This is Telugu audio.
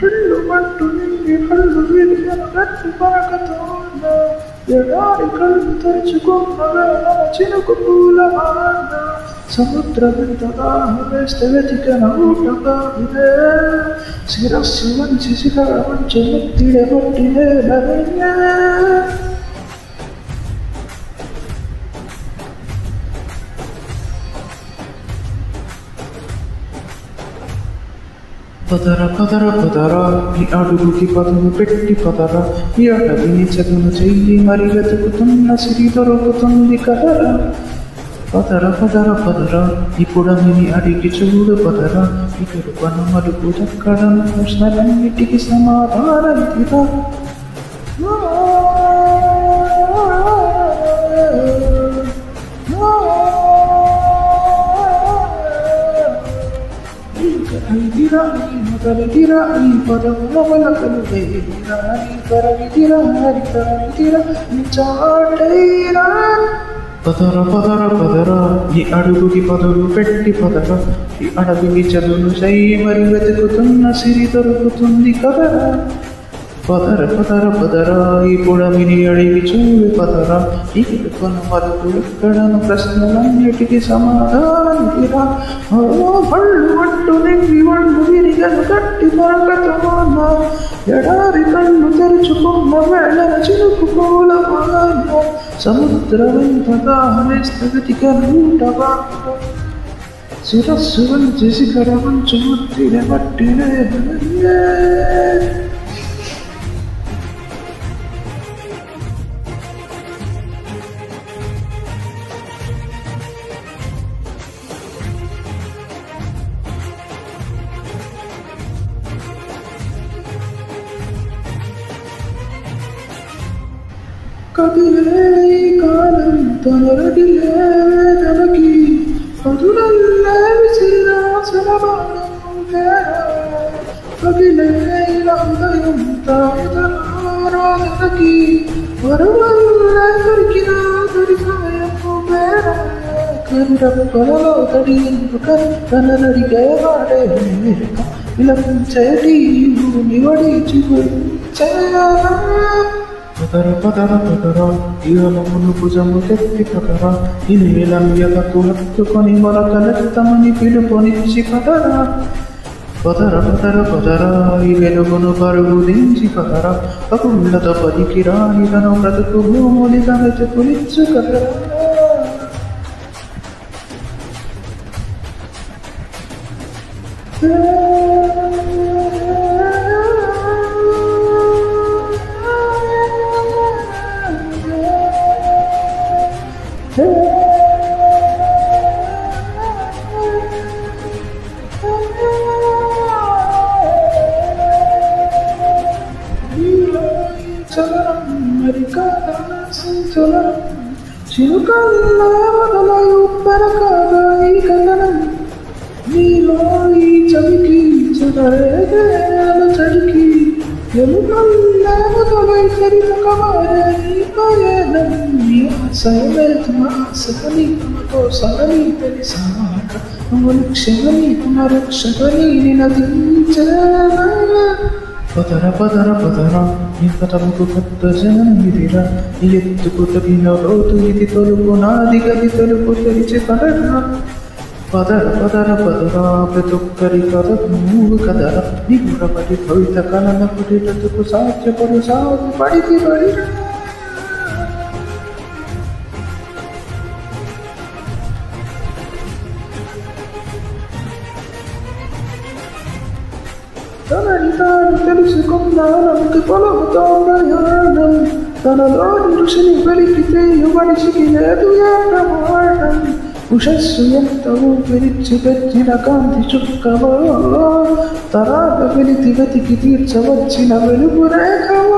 కళ్ళు పట్టు నిండి కళ్ళు విరిగను గట్టి పరకతోన్న ఎడారి కళ్ళు తెరుచుకున్న వేళ చినుకు పూల వాన సముద్రమెంత దాహం వేస్తే వెతికన ఊటగా ఇదే శిరస్సు మంచి శిఖర మంచి ముత్తిడే పట్టినే నరయ్యే పదర పదర పదర ఈ అడుగుకి పదును పెట్టి పదర ఈ అడవిని చదును చెయ్యి మరి వెతుకుతున్న సిరి దొరుకుతుంది కదరా పదర పదర పదర ఇప్పుడమిని అడిగి చూడు పదర ఇక్కడ పనుమలుపు చక్కడం ప్రశ్నలన్నిటికీ సమాధానం ఇదా మొదలుదిరా ఈ పదముల వలకలు వేదిరా ఈ పరవిదిరా హరితరవిదిరా చాటైరా పదర పదర పదర ఈ అడుగుకి పదులు పెట్టి పదర ఈ అడవికి చదును చెయ్యి మరి వెతుకుతున్న సిరి దొరుకుతుంది కదరా పదర పదర పదర ఈ పొడమిని అడిగి చూడు పదర ఇక్కడ కొనుమలకు ఎక్కడను ప్రశ్నలన్నిటికీ సమాధానం ఇరా పళ్ళు పట్టు నిండి వళ్ళు విరిగను గట్టి పరకతోన్న ఎడారి కళ్ళు తెరుచుకున్న వేళ చినుకు పూల వాన సముద్రమెంత దాహమేస్తే వెతికను ఊటగా శిరస్సు వంచి శిఖర మంచు ముత్తిడే పట్టినే కదిలే కాలం తనరగిలే తనకి పదునల్లే విసిరా సలమానం కదిలే హృదయం తాయదకి వరవల్లే దొరికిన దొరి సమయము మేరా కరుడప్పలలో తడియందు కనరడిగే వాడే విలపించేటి నివడిచి పదర పదర పదర ఇయలమును భుజము తెప్పి పదర ఈ నీలం ఎలకు హత్తుకొని మొలకలెత్తమని పిలుపునిచ్చి పదర పదర పదర పదర ఈ వెలుగును పరుగు దించి పదర పగుళ్ళతో పలికి రానిదను బ్రతుకు భూములిగా వెతుకునిచ్చు కదరా చిరుకల్లా మొదలయు పెరకాగా ఈ కథనం నీలో ఈ చవికి చదరేదేల చడికి ఎలుకల్లా మొదలై చరిముఖమారే ఈ పయనం నీ ఆశయమే తమ ఆశకని తమతో సగని తెలిసాక లక్ష్యమని తమ రక్షకని నినదించేనా పదర పదర పదర నీ పదముకు కొత్త జనమిదిరా నీ ఎత్తుకు తగిన లోతు ఇది తొలుపు నాది గది తలుపు తెరిచి పదరా పదర పదర పదర ప్రతి ఒక్కరి కథకు నువ్వు కదరా నీ గురపడి భవిత కళల పుట్టినందుకు సాధ్యపడు సాగు పడికి పడిరా తనని తాను తెలుసుకున్నానంత పొలముతో ప్రయాణం తనలోని ఋషిని వెలికితే మనిషికి లేదు ఏ ప్రమాణం ఉషస్సు ఎంత ఊపిరిచ్చి పెట్టిన కాంతి చుక్కవో తరాగ వెలితి వెతికి తీర్చవచ్చిన వెలుగు రేఖవో